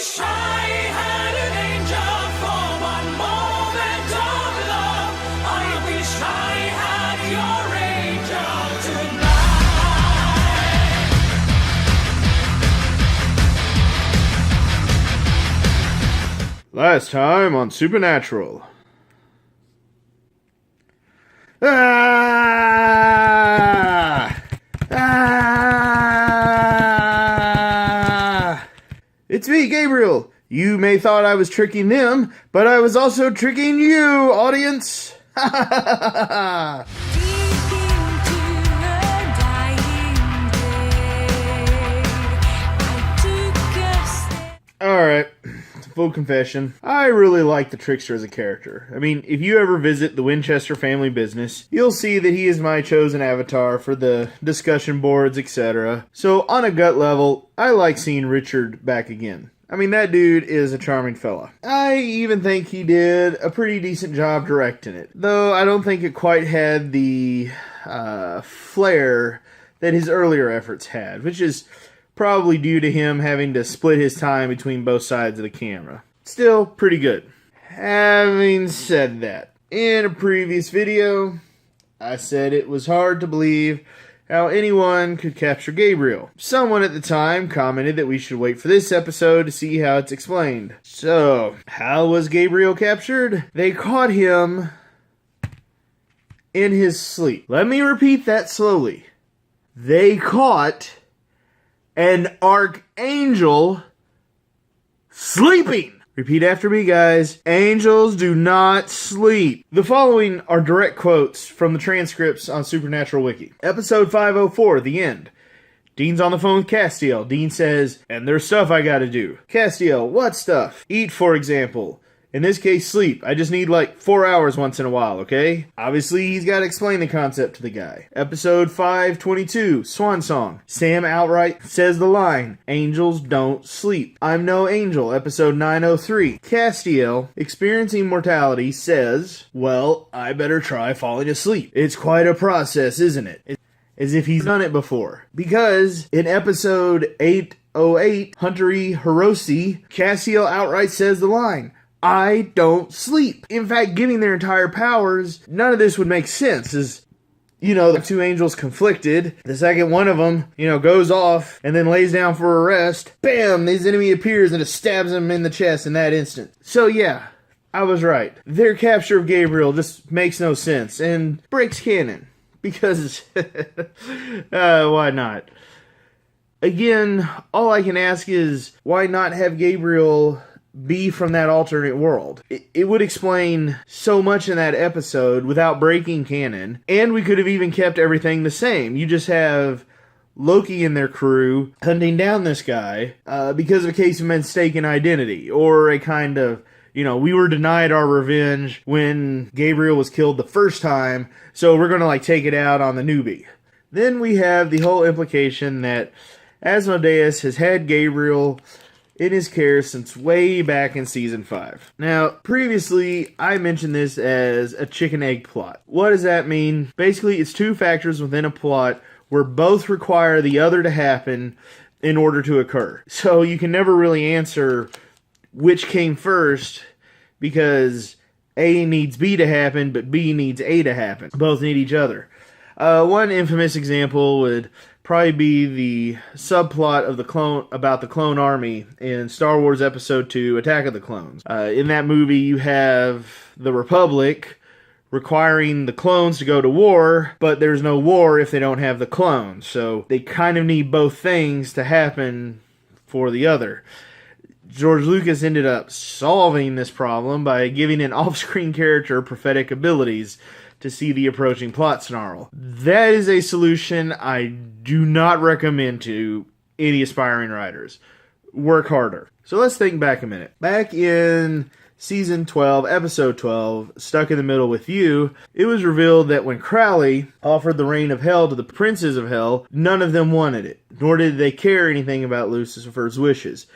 wish I had an angel for one moment of love. I wish I had your angel tonight. Last time on Supernatural. It's me, Gabriel. You may thought I was tricking them, but I was also tricking you, audience. Alright, full confession. I really like the Trickster as a character. I mean, if you ever visit the Winchester family business, you'll see that he is my chosen avatar for the discussion boards, etc. So, on a gut level, I like seeing Richard back again. I mean, that dude is a charming fella. I even think he did a pretty decent job directing it, though I don't think it quite had the flair that his earlier efforts had, which is probably due to him having to split his time between both sides of the camera. Still, pretty good. Having said that, in a previous video, I said it was hard to believe how anyone could capture Gabriel. Someone at the time commented that we should wait for this episode to see how it's explained. So, how was Gabriel captured? They caught him in his sleep. Let me repeat that slowly. They caught an archangel sleeping. Repeat after me, guys. Angels do not sleep. The following are direct quotes from the transcripts on Supernatural Wiki. Episode 504, the end. Dean's on the phone with Castiel. Dean says, "And there's stuff I gotta do." Castiel, "What stuff?" "Eat, for example. In this case, sleep. I just need like 4 hours once in a while, okay?" Obviously, he's got to explain the concept to the guy. Episode 522, Swan Song. Sam outright says the line, "Angels don't sleep." "I'm no angel." Episode 903. Castiel, experiencing mortality, says, "Well, I better try falling asleep. It's quite a process, isn't it?" As if he's done it before. Because in episode 808, Huntery Hiroshi, Castiel outright says the line, "I don't sleep." In fact, given their entire powers, none of this would make sense, as, the two angels conflicted. The second one of them, goes off and then lays down for a rest. Bam! His enemy appears and just stabs him in the chest in that instant. So yeah, I was right. Their capture of Gabriel just makes no sense and breaks canon. Because, why not? Again, all I can ask is, why not have Gabriel be from that alternate world? It would explain so much in that episode without breaking canon, and we could have even kept everything the same. You just have Loki and their crew hunting down this guy because of a case of mistaken identity, or a kind of, we were denied our revenge when Gabriel was killed the first time, so we're going to take it out on the newbie. Then we have the whole implication that Asmodeus has had Gabriel in his care since way back in Season 5. Now, previously, I mentioned this as a chicken-egg plot. What does that mean? Basically, it's two factors within a plot where both require the other to happen in order to occur. So you can never really answer which came first, because A needs B to happen, but B needs A to happen. Both need each other. One infamous example would probably be the subplot of about the clone army in Star Wars Episode 2, Attack of the Clones. In that movie, you have the Republic requiring the clones to go to war, but there's no war if they don't have the clones. So they kind of need both things to happen for the other. George Lucas ended up solving this problem by giving an off-screen character prophetic abilities to see the approaching plot snarl. That is a solution I do not recommend to any aspiring writers. Work harder. So let's think back a minute. Back in Season 12, Episode 12, Stuck in the Middle with You, it was revealed that when Crowley offered the reign of hell to the princes of hell, none of them wanted it, nor did they care anything about Lucifer's wishes.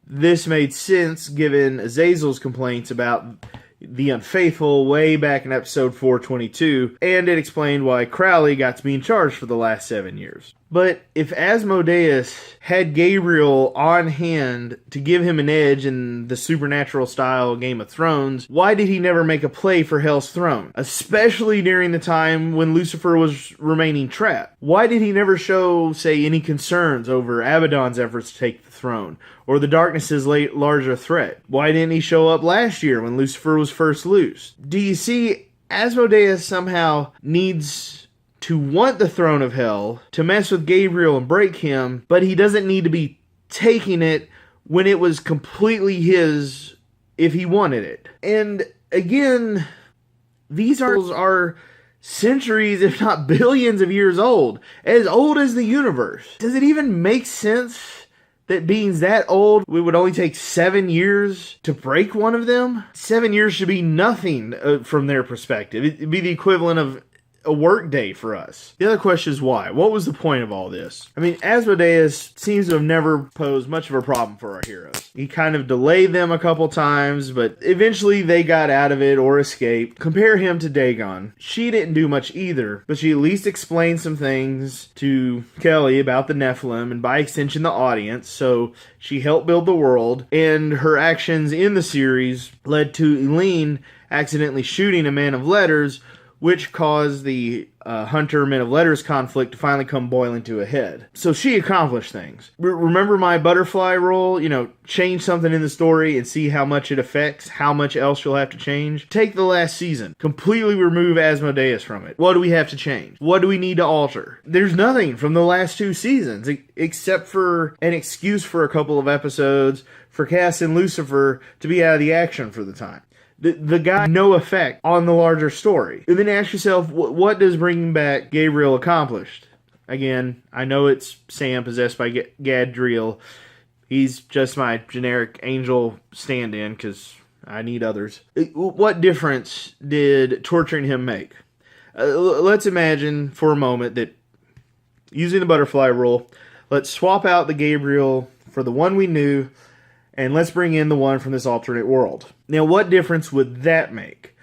This made sense given Azazel's complaints about the unfaithful way back in episode 422, and it explained why Crowley got to be in charge for the last 7 years. But if Asmodeus had Gabriel on hand to give him an edge in the supernatural style Game of Thrones, why did he never make a play for Hell's throne? Especially during the time when Lucifer was remaining trapped. Why did he never show, say, any concerns over Abaddon's efforts to take the throne, or the darkness's larger threat? Why didn't he show up last year when Lucifer was first loose? Do you see, Asmodeus somehow needs to want the throne of hell, to mess with Gabriel and break him, but he doesn't need to be taking it when it was completely his if he wanted it. And again, these are centuries, if not billions of years old as the universe. Does it even make sense that beings that old, it would only take 7 years to break one of them? 7 years should be nothing from their perspective. It'd be the equivalent of a work day for us. The other question is why? What was the point of all this? I mean, Asmodeus seems to have never posed much of a problem for our heroes. He kind of delayed them a couple times, but eventually they got out of it or escaped. Compare him to Dagon. She didn't do much either, but she at least explained some things to Kelly about the Nephilim, and by extension the audience, so she helped build the world, and her actions in the series led to Eileen accidentally shooting a man of letters, which caused the Hunter Men of Letters conflict to finally come boiling to a head. So she accomplished things. Remember my butterfly rule? Change something in the story and see how much it affects, how much else you'll have to change. Take the last season. Completely remove Asmodeus from it. What do we have to change? What do we need to alter? There's nothing from the last 2 seasons except for an excuse for a couple of episodes for Cass and Lucifer to be out of the action for the time. The guy had no effect on the larger story. And then ask yourself, what does bringing back Gabriel accomplish? Again, I know it's Sam possessed by Gadriel. He's just my generic angel stand-in because I need others. What difference did torturing him make? Let's imagine for a moment that, using the butterfly rule, let's swap out the Gabriel for the one we knew, and let's bring in the one from this alternate world. Now, what difference would that make?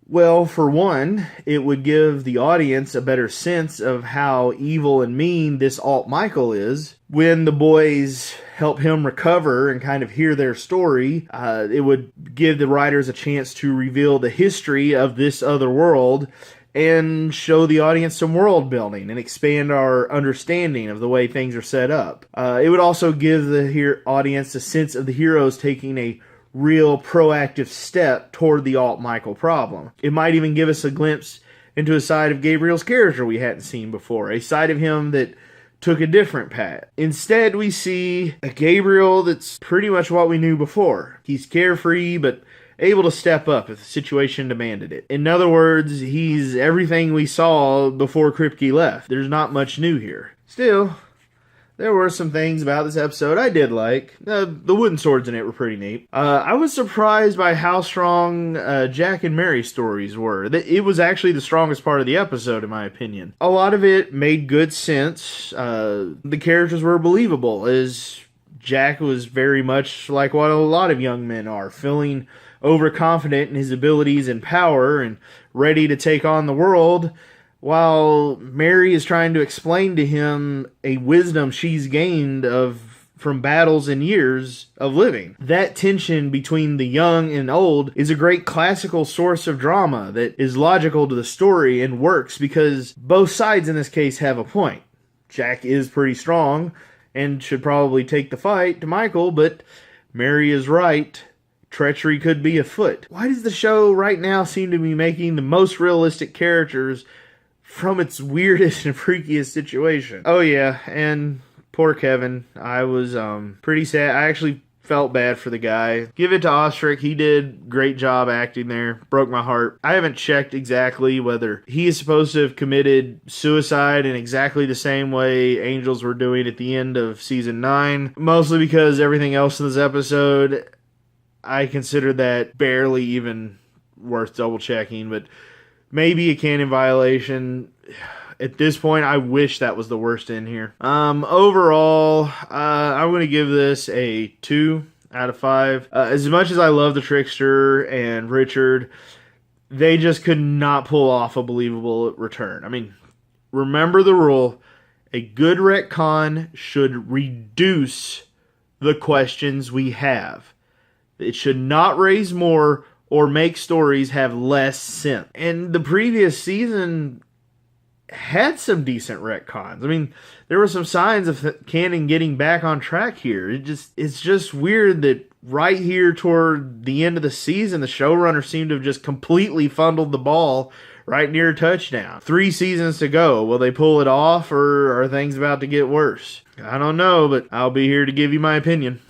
Well, for one, it would give the audience a better sense of how evil and mean this Alt Michael is. When the boys help him recover and kind of hear their story, it would give the writers a chance to reveal the history of this other world and show the audience some world building and expand our understanding of the way things are set up. It would also give the audience a sense of the heroes taking a real proactive step toward the Alt Michael problem. It might even give us a glimpse into a side of Gabriel's character we hadn't seen before, a side of him that took a different path. Instead, we see a Gabriel that's pretty much what we knew before. He's carefree, but able to step up if the situation demanded it. In other words, he's everything we saw before Kripke left. There's not much new here. Still, there were some things about this episode I did like. The wooden swords in it were pretty neat. I was surprised by how strong Jack and Mary's stories were. It was actually the strongest part of the episode, in my opinion. A lot of it made good sense. The characters were believable, as Jack was very much like what a lot of young men are, feeling overconfident in his abilities and power and ready to take on the world, while Mary is trying to explain to him a wisdom she's gained from battles and years of living. That tension between the young and old is a great classical source of drama that is logical to the story and works because both sides in this case have a point. Jack is pretty strong and should probably take the fight to Michael, but Mary is right. Treachery could be afoot. Why does the show right now seem to be making the most realistic characters from its weirdest and freakiest situation? Oh yeah, and poor Kevin. I was pretty sad. I actually felt bad for the guy. Give it to Ostrich. He did great job acting there. Broke my heart. I haven't checked exactly whether he is supposed to have committed suicide in exactly the same way Angels were doing at the end of season 9. Mostly because everything else in this episode, I consider that barely even worth double checking, but maybe a canon violation. At this point, I wish that was the worst in here. Overall, I'm going to give this a 2 out of 5. As much as I love the Trickster and Richard, they just could not pull off a believable return. I mean, remember the rule. A good retcon should reduce the questions we have. It should not raise more or make stories have less sense. And the previous season had some decent retcons. I mean, there were some signs of canon getting back on track here. It's just weird that right here toward the end of the season, the showrunner seemed to have just completely fumbled the ball right near a touchdown. 3 seasons to go. Will they pull it off, or are things about to get worse? I don't know, but I'll be here to give you my opinion.